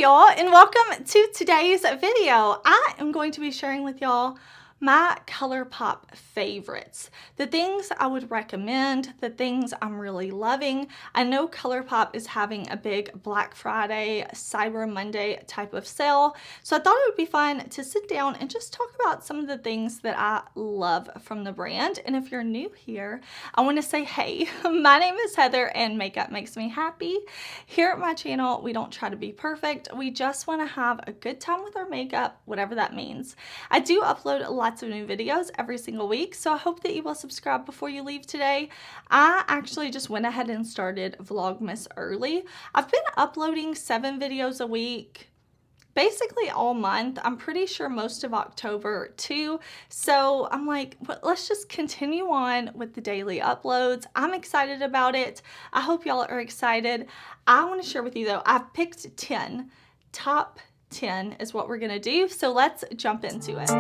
Hi y'all, and welcome to today's video. I am going to be sharing with y'all my Colourpop favorites, the things I would recommend, the things I'm really loving. I know Colourpop is having a big Black Friday, Cyber Monday type of sale, so I thought it would be fun to sit down and just talk about some of the things that I love from the brand. And if you're new here, I want to say, hey, my name is Heather and makeup makes me happy. Here at my channel, we don't try to be perfect. We just want to have a good time with our makeup, whatever that means. I do upload lots of new videos every single week, so I hope that you will subscribe before you leave today. I actually just went ahead and started Vlogmas early. I've been uploading 7 videos a week basically all month. I'm pretty sure most of October too. So I'm like, well, let's just continue on with the daily uploads. I'm excited about it. I hope y'all are excited. I want to share with you though, I've picked 10. Top 10 is what we're going to do. So let's jump into it.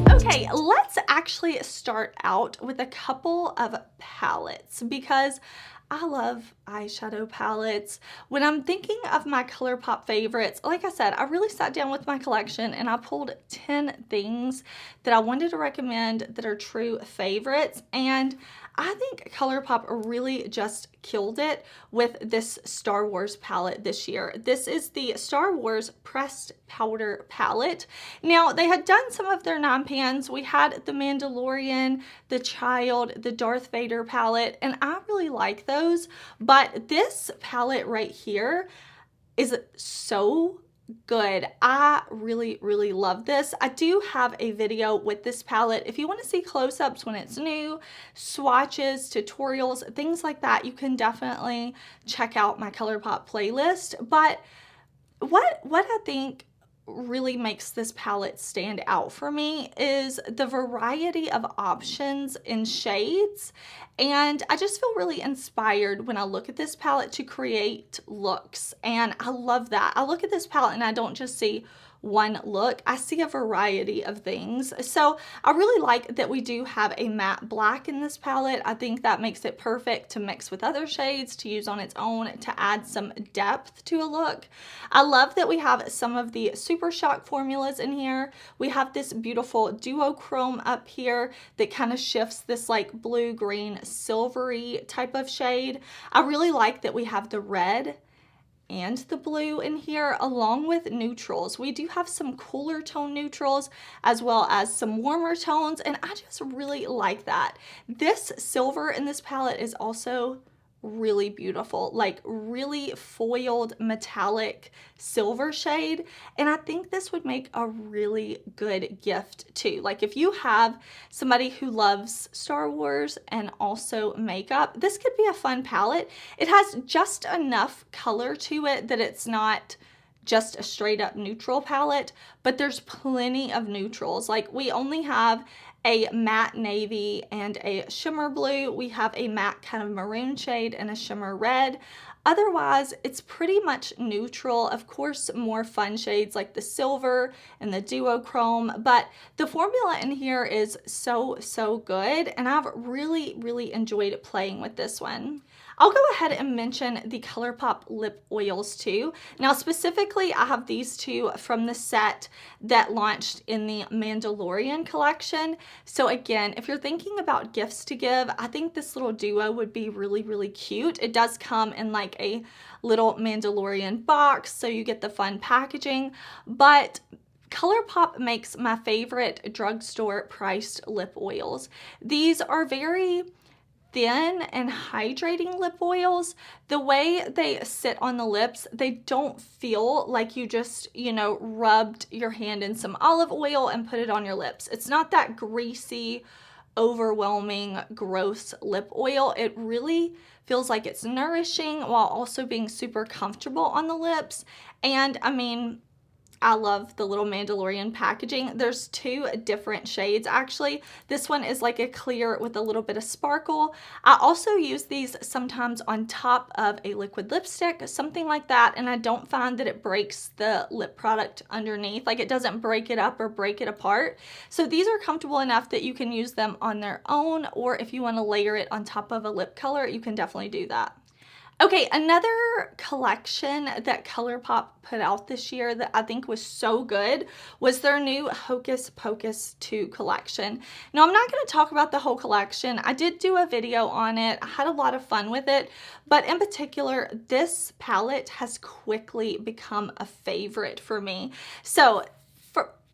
Okay, let's actually start out with a couple of palettes because I love eyeshadow palettes. When I'm thinking of my Colourpop favorites, like I said, I really sat down with my collection and I pulled 10 things that I wanted to recommend that are true favorites. And I think Colourpop really just killed it with this Star Wars palette this year. This is the Star Wars Pressed Powder palette. Now, they had done some of their 9 pans. We had the Mandalorian, the Child, the Darth Vader palette, and I really like those. But this palette right here is so good. I really love this. I do have a video with this palette. If you want to see close-ups when it's new, swatches, tutorials, things like that, you can definitely check out my Colourpop playlist. But what I think really makes this palette stand out for me is the variety of options in shades, and I just feel really inspired when I look at this palette to create looks, and I love that. I look at this palette and I don't just see one look, I see a variety of things. So I really like that we do have a matte black in this palette. I think that makes it perfect to mix with other shades, to use on its own, to add some depth to a look. I love that we have some of the Supershock formulas in here. We have this beautiful duochrome up here that kind of shifts this like blue, green, silvery type of shade. I really like that we have the red and the blue in here along with neutrals. We do have some cooler tone neutrals as well as some warmer tones, and I just really like that. This silver in this palette is also really beautiful, like really foiled metallic silver shade, and I think this would make a really good gift too. Like if you have somebody who loves Star Wars and also makeup, this could be a fun palette. It has just enough color to it that it's not just a straight up neutral palette, but there's plenty of neutrals. Like we only have a matte navy and a shimmer blue. We have a matte kind of maroon shade and a shimmer red. Otherwise, it's pretty much neutral. Of course, more fun shades like the silver and the duochrome, but the formula in here is so good, and I've really enjoyed playing with this one. I'll go ahead and mention the Colourpop lip oils too. Now specifically, I have these two from the set that launched in the Mandalorian collection. So again, if you're thinking about gifts to give, I think this little duo would be really cute. It does come in like a little Mandalorian box, so you get the fun packaging, but Colourpop makes my favorite drugstore priced lip oils. These are very thin and hydrating lip oils. The way they sit on the lips, they don't feel like you just, you know, rubbed your hand in some olive oil and put it on your lips. It's not that greasy, overwhelming, gross lip oil. It really feels like it's nourishing while also being super comfortable on the lips. And I mean, I love the little Mandalorian packaging. There's two different shades actually. This one is like a clear with a little bit of sparkle. I also use these sometimes on top of a liquid lipstick, something like that, and I don't find that it breaks the lip product underneath. Like, it doesn't break it up or break it apart. So these are comfortable enough that you can use them on their own, or if you want to layer it on top of a lip color, you can definitely do that. Okay, another collection that Colourpop put out this year that I think was so good was their new Hocus Pocus 2 collection. Now, I'm not going to talk about the whole collection. I did do a video on it. I had a lot of fun with it, but in particular, this palette has quickly become a favorite for me. So,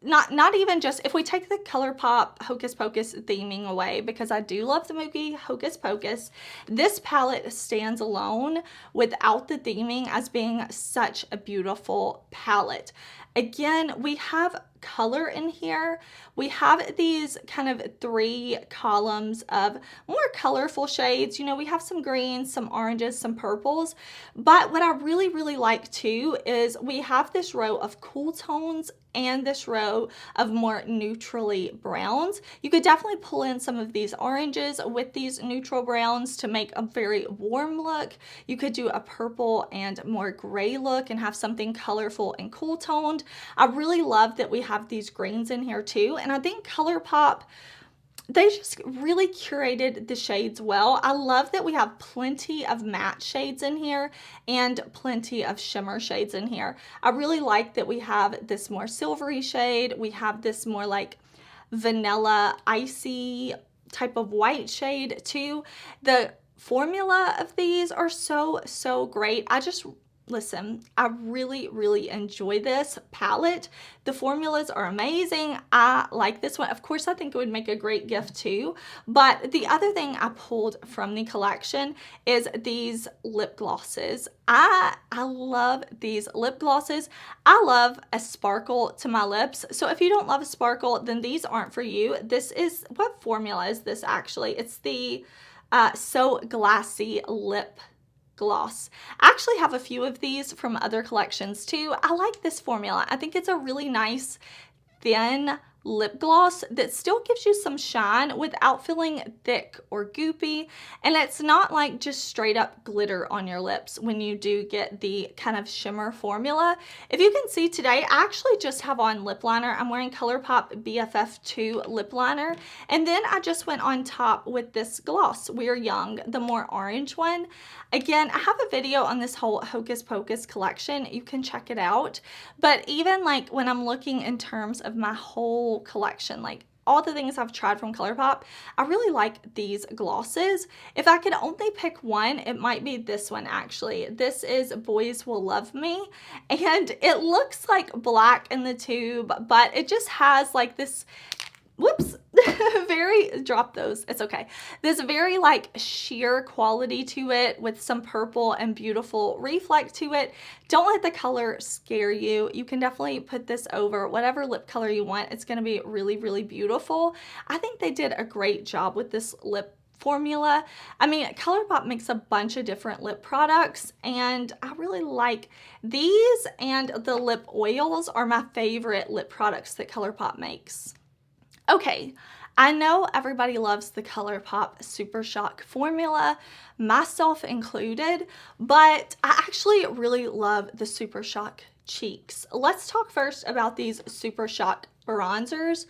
not even just, if we take the Colourpop Hocus Pocus theming away, because I do love the movie Hocus Pocus, this palette stands alone without the theming as being such a beautiful palette. Again, we have color in here. We have these kind of 3 columns of more colorful shades. You know, we have some greens, some oranges, some purples. But what I really, really like too is we have this row of cool tones and this row of more neutrally browns. You could definitely pull in some of these oranges with these neutral browns to make a very warm look. You could do a purple and more gray look and have something colorful and cool toned. I really love that we have these greens in here too, and I think Colourpop, they just really curated the shades well. I love that we have plenty of matte shades in here and plenty of shimmer shades in here. I really like that we have this more silvery shade. We have this more like vanilla icy type of white shade too. The formula of these are so great. Listen, I really, really enjoy this palette. The formulas are amazing. I like this one. Of course, I think it would make a great gift too. But the other thing I pulled from the collection is these lip glosses. I love these lip glosses. I love a sparkle to my lips. So if you don't love a sparkle, then these aren't for you. This is, what formula is this actually? It's the So Glassy lip gloss. I actually have a few of these from other collections too. I like this formula. I think it's a really nice thin lip gloss that still gives you some shine without feeling thick or goopy, and it's not like just straight up glitter on your lips when you do get the kind of shimmer formula. If you can see today, I actually just have on lip liner. I'm wearing Colourpop BFF2 lip liner, and then I just went on top with this gloss, We're Young, the more orange one. Again, I have a video on this whole Hocus Pocus collection. You can check it out. But even like when I'm looking in terms of my whole collection, like all the things I've tried from Colourpop, I really like these glosses. If I could only pick one, it might be this one actually. This is Boys Will Love Me, and it looks like black in the tube, but it just has like this, whoops, drop those, it's okay. This very like sheer quality to it with some purple and beautiful reflect to it. Don't let the color scare you. You can definitely put this over whatever lip color you want. It's gonna be really, really beautiful. I think they did a great job with this lip formula. I mean, Colourpop makes a bunch of different lip products, and I really like these, and the lip oils are my favorite lip products that Colourpop makes. Okay, I know everybody loves the Colourpop Supershock formula, myself included, but I actually really love the Supershock cheeks. Let's talk first about these Supershock bronzers.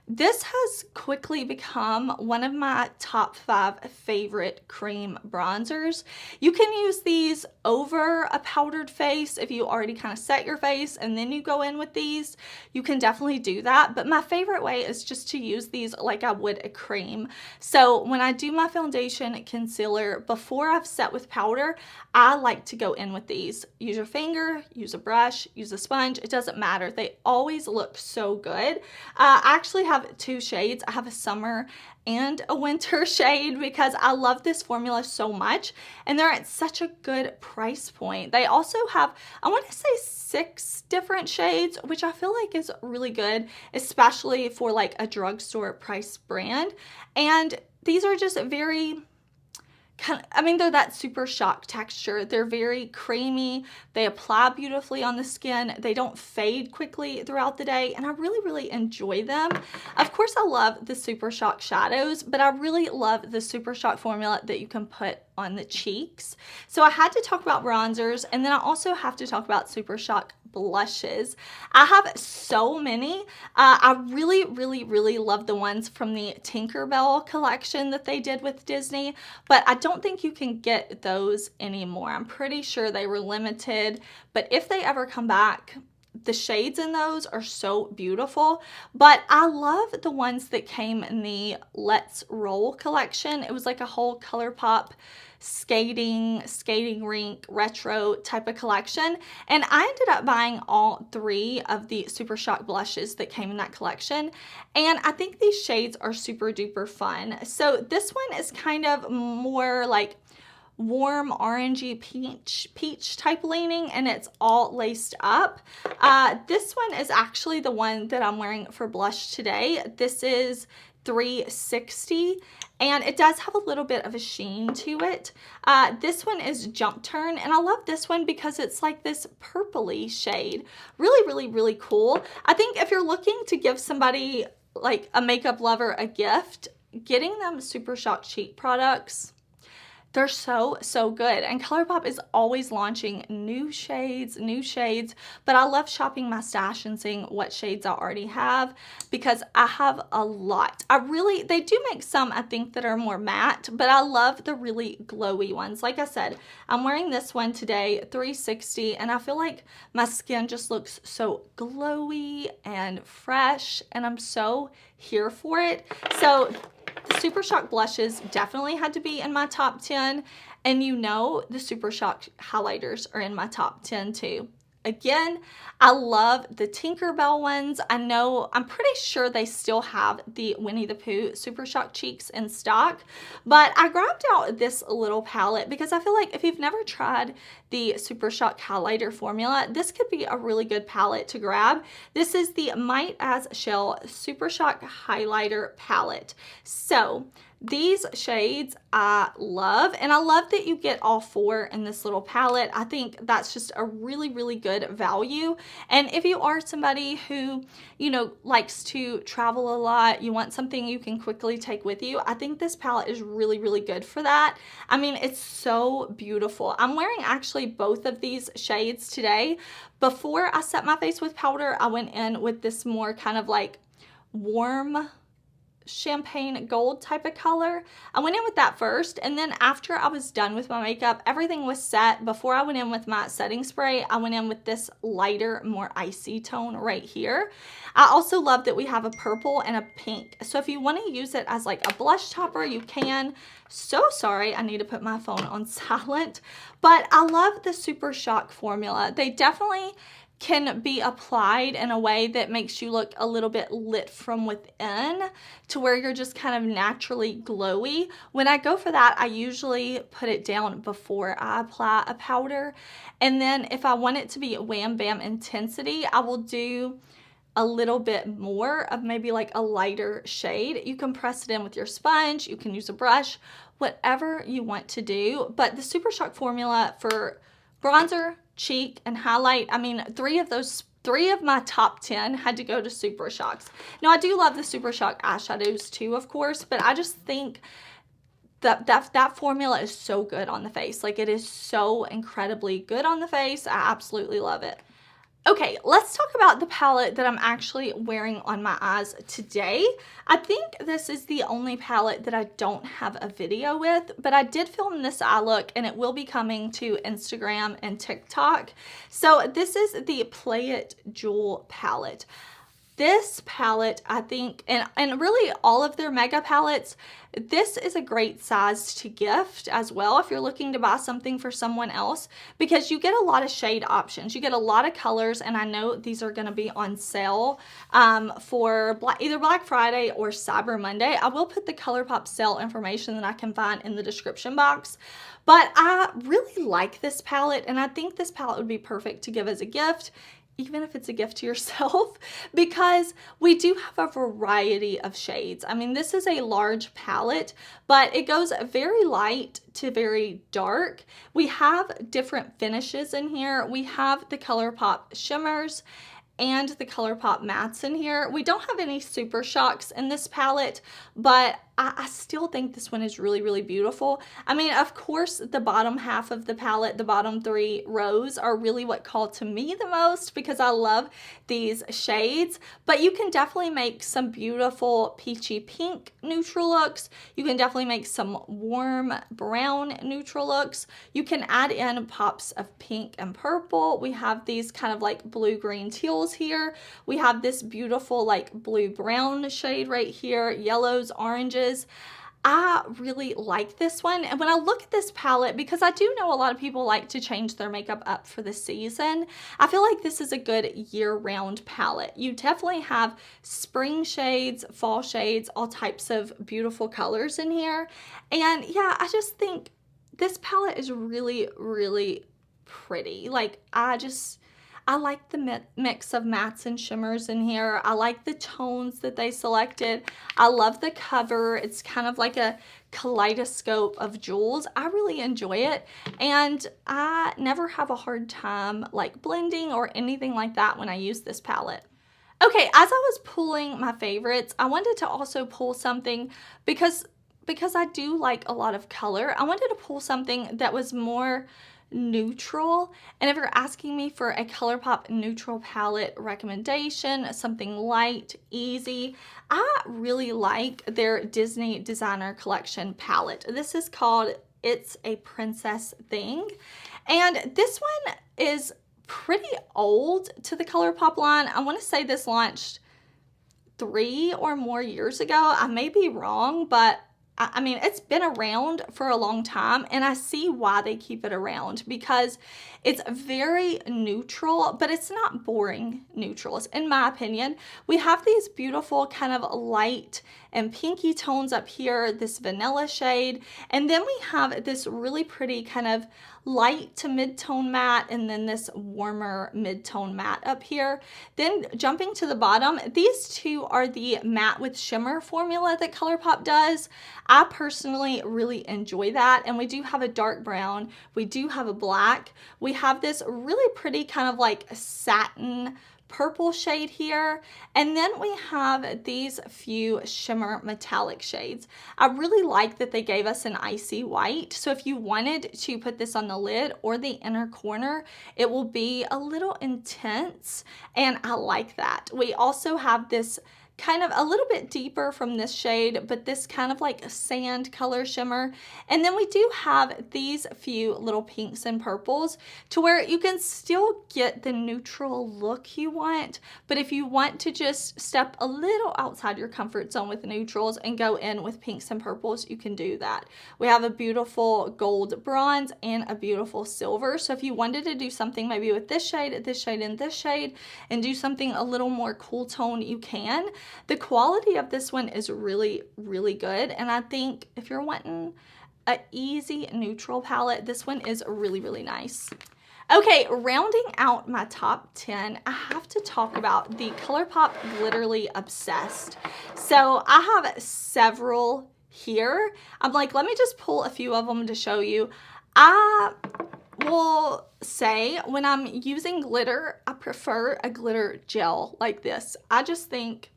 This has quickly become one of my top 5 favorite cream bronzers. You can use these over a powdered face if you already kind of set your face and then you go in with these. You can definitely do that, but my favorite way is just to use these like I would a cream. So when I do my foundation concealer before I've set with powder, I like to go in with these. Use your finger, use a brush, use a sponge, it doesn't matter. They always look so good. I actually have 2 shades. I have a summer and a winter shade because I love this formula so much, and they're at such a good price point. They also have, I want to say 6 different shades, which I feel like is really good, especially for like a drugstore price brand. And these are just very they're that Supershock texture. They're very creamy. They apply beautifully on the skin. They don't fade quickly throughout the day, and I really, really enjoy them. Of course, I love the Supershock shadows, but I really love the Supershock formula that you can put on the cheeks. So I had to talk about bronzers, and then I also have to talk about Supershock blushes. I have so many. I really, really, really love the ones from the Tinkerbell collection that they did with Disney, but I don't think you can get those anymore. I'm pretty sure they were limited, but if they ever come back, the shades in those are so beautiful. But I love the ones that came in the Let's Roll collection. It was like a whole Colourpop skating rink retro type of collection, and I ended up buying all 3 of the Supershock blushes that came in that collection, and I think these shades are super duper fun. So this one is kind of more like warm orangey peach type leaning, and it's all laced up. This one is actually the one that I'm wearing for blush today. This is 360, and it does have a little bit of a sheen to it. This one is Jump Turn, and I love this one because it's like this purpley shade. Really, really, really cool. I think if you're looking to give somebody like a makeup lover a gift, getting them Supershock cheek products, they're so, so good. And Colourpop is always launching new shades, but I love shopping my stash and seeing what shades I already have because I have a lot. They do make some, I think, that are more matte, but I love the really glowy ones. Like I said, I'm wearing this one today, 360, and I feel like my skin just looks so glowy and fresh, and I'm so here for it. So the Supershock blushes definitely had to be in my top 10, and the Supershock highlighters are in my top 10 too. Again, I love the Tinkerbell ones. I'm pretty sure they still have the Winnie the Pooh Supershock cheeks in stock, but I grabbed out this little palette because I feel like if you've never tried the Supershock highlighter formula, this could be a really good palette to grab. This is the Might as Shell Supershock Highlighter palette. So these shades I love, and I love that you get all 4 in this little palette. I think that's just a really, really good value. And if you are somebody who, likes to travel a lot, you want something you can quickly take with you, I think this palette is really, really good for that. I mean, it's so beautiful. I'm wearing actually both of these shades today. Before I set my face with powder, I went in with this more kind of like warm champagne gold type of color. I went in with that first, and then after I was done with my makeup, everything was set. Before I went in with my setting spray, I went in with this lighter, more icy tone right here. I also love that we have a purple and a pink, so if you want to use it as like a blush topper, you can. So sorry, I need to put my phone on silent, but I love the Supershock formula. They definitely can be applied in a way that makes you look a little bit lit from within to where you're just kind of naturally glowy. When I go for that, I usually put it down before I apply a powder. And then if I want it to be wham bam intensity, I will do a little bit more of maybe like a lighter shade. You can press it in with your sponge, you can use a brush, whatever you want to do. But the Supershock formula for bronzer, cheek, and highlight, I mean, 3 of my top 10 had to go to Supershocks. Now, I do love the Supershock eyeshadows too, of course, but I just think that formula is so good on the face. Like, it is so incredibly good on the face. I absolutely love it. Okay, let's talk about the palette that I'm actually wearing on my eyes today. I think this is the only palette that I don't have a video with, but I did film this eye look, and it will be coming to Instagram and TikTok. So this is the Play It Jewel palette. This palette, I think, and really all of their mega palettes, this is a great size to gift as well if you're looking to buy something for someone else, because you get a lot of shade options. You get a lot of colors, and I know these are going to be on sale for either Black Friday or Cyber Monday. I will put the Colourpop sale information that I can find in the description box. But I really like this palette, and I think this palette would be perfect to give as a gift. even if it's a gift to yourself, because we do have a variety of shades. I mean, this is a large palette, but it goes very light to very dark. We have different finishes in here. We have the Colourpop shimmers and the Colourpop mattes in here. We don't have any Super Shocks in this palette, but I still think this one is really, really beautiful. I mean, of course, the bottom half of the palette, the bottom 3 rows are really what call to me the most because I love these shades, but you can definitely make some beautiful peachy pink neutral looks. You can definitely make some warm brown neutral looks. You can add in pops of pink and purple. We have these kind of like blue-green teals here. We have this beautiful like blue-brown shade right here, yellows, oranges. I really like this one. And when I look at this palette, because I do know a lot of people like to change their makeup up for the season, I feel like this is a good year-round palette. You definitely have spring shades, fall shades, all types of beautiful colors in here. And yeah, I just think this palette is really, really pretty. Like, I like the mix of mattes and shimmers in here. I like the tones that they selected. I love the cover. It's kind of like a kaleidoscope of jewels. I really enjoy it, and I never have a hard time like blending or anything like that when I use this palette. Okay, as I was pulling my favorites, I wanted to also pull something because I do like a lot of color. I wanted to pull something that was more neutral, and if you're asking me for a Colourpop neutral palette recommendation, something light, easy, I really like their Disney Designer Collection palette. This is called It's a Princess Thing, and this one is pretty old to the Colourpop line. I want to say this launched 3 or more years ago. I may be wrong, but I mean, it's been around for a long time, and I see why they keep it around because it's very neutral, but it's not boring neutrals, in my opinion. We have these beautiful kind of light and pinky tones up here, this vanilla shade, and then we have this really pretty kind of light to mid-tone matte, and then this warmer mid-tone matte up here. Then jumping to the bottom, these two are the matte with shimmer formula that Colourpop does. I personally really enjoy that, and we do have a dark brown, we do have a black, we have this really pretty kind of like satin purple shade here, and then we have these few shimmer metallic shades. I really like that they gave us an icy white, so if you wanted to put this on the lid or the inner corner, it will be a little intense, and I like that. We also have this kind of a little bit deeper from this shade, but this kind of like sand color shimmer. And then we do have these few little pinks and purples to where you can still get the neutral look you want, but if you want to just step a little outside your comfort zone with neutrals and go in with pinks and purples, you can do that. We have a beautiful gold bronze and a beautiful silver, so if you wanted to do something maybe with this shade, and this shade, and do something a little more cool tone, you can. The quality of this one is really, really good, and I think if you're wanting an easy neutral palette, this one is really, really nice. Okay, rounding out my top 10, I have to talk about the Colourpop Glitterally Obsessed. So I have several here. I'm like, let me just pull a few of them to show you. I will say when I'm using glitter, I prefer a glitter gel like this. I just think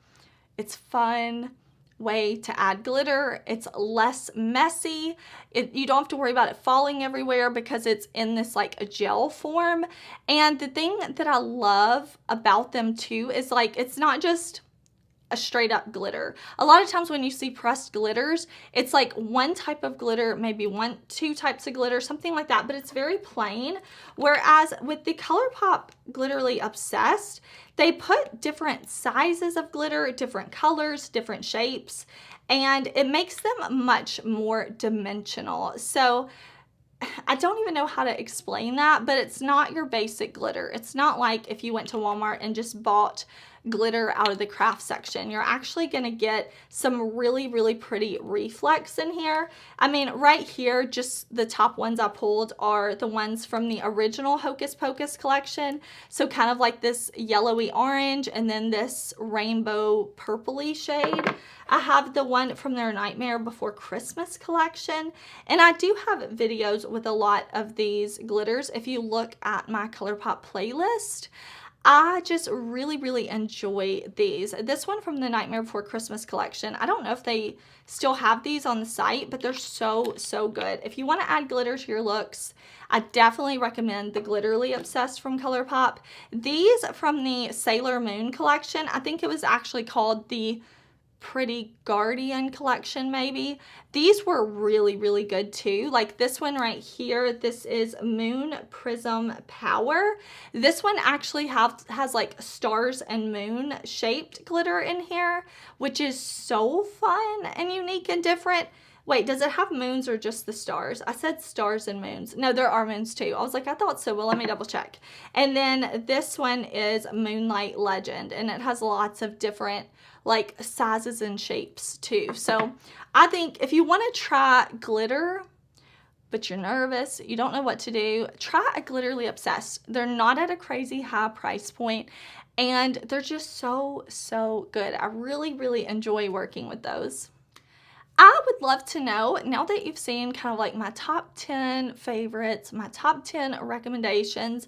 it's fun way to add glitter. It's less messy. You don't have to worry about it falling everywhere because it's in this like a gel form. And the thing that I love about them too is like it's not just a straight up glitter. A lot of times when you see pressed glitters, it's like one type of glitter, maybe two types of glitter, something like that, but it's very plain. Whereas with the Colourpop Glitterally Obsessed, they put different sizes of glitter, different colors, different shapes, and it makes them much more dimensional. So I don't even know how to explain that, but it's not your basic glitter. It's not like if you went to Walmart and just bought glitter out of the craft section. You're actually going to get some really, really pretty reflex in here. I mean, right here, just the top ones I pulled are the ones from the original Hocus Pocus collection. So kind of like this yellowy orange and then this rainbow purpley shade. I have the one from their Nightmare Before Christmas collection, and I do have videos with a lot of these glitters. If you look at my Colourpop playlist, I just really, really enjoy these. This one from the Nightmare Before Christmas collection, I don't know if they still have these on the site, but they're so, so good. If you want to add glitter to your looks, I definitely recommend the Glitterally Obsessed from Colourpop. These from the Sailor Moon collection, I think it was actually called the Pretty Guardian collection maybe. These were really, really good too. Like this one right here, this is Moon Prism Power. This one actually has like stars and moon shaped glitter in here, which is so fun and unique and different. Wait, does it have moons or just the stars? I said stars and moons. No, there are moons too. I was like, I thought so. Well, let me double check. And then this one is Moonlight Legend, and it has lots of different like sizes and shapes too. So I think if you want to try glitter, but you're nervous, you don't know what to do, try a Glitterally Obsessed. They're not at a crazy high price point, and they're just so, so good. I really, really enjoy working with those. I would love to know, now that you've seen kind of like my top 10 favorites, my top 10 recommendations,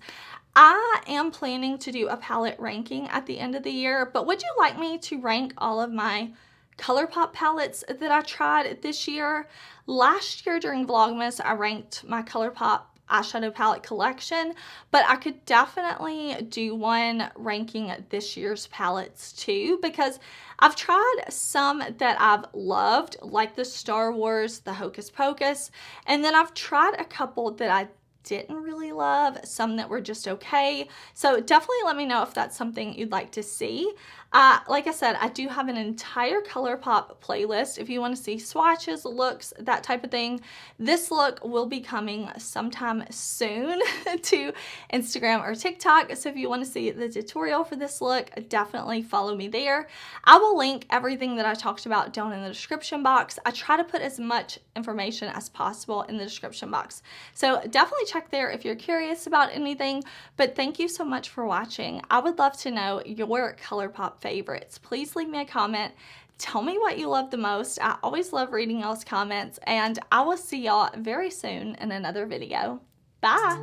I am planning to do a palette ranking at the end of the year, but would you like me to rank all of my Colourpop palettes that I tried this year? Last year during Vlogmas, I ranked my Colourpop eyeshadow palette collection, but I could definitely do one ranking this year's palettes too, because I've tried some that I've loved, like the Star Wars, the Hocus Pocus, and then I've tried a couple that I didn't really love, some that were just okay. So definitely let me know if that's something you'd like to see. Like I said, I do have an entire Colourpop playlist if you want to see swatches, looks, that type of thing. This look will be coming sometime soon to Instagram or TikTok. So if you want to see the tutorial for this look, definitely follow me there. I will link everything that I talked about down in the description box. I try to put as much information as possible in the description box. So definitely check there if you're curious about anything. But thank you so much for watching. I would love to know your Colourpop favorites. Please leave me a comment. Tell me what you love the most. I always love reading y'all's comments, and I will see y'all very soon in another video. Bye!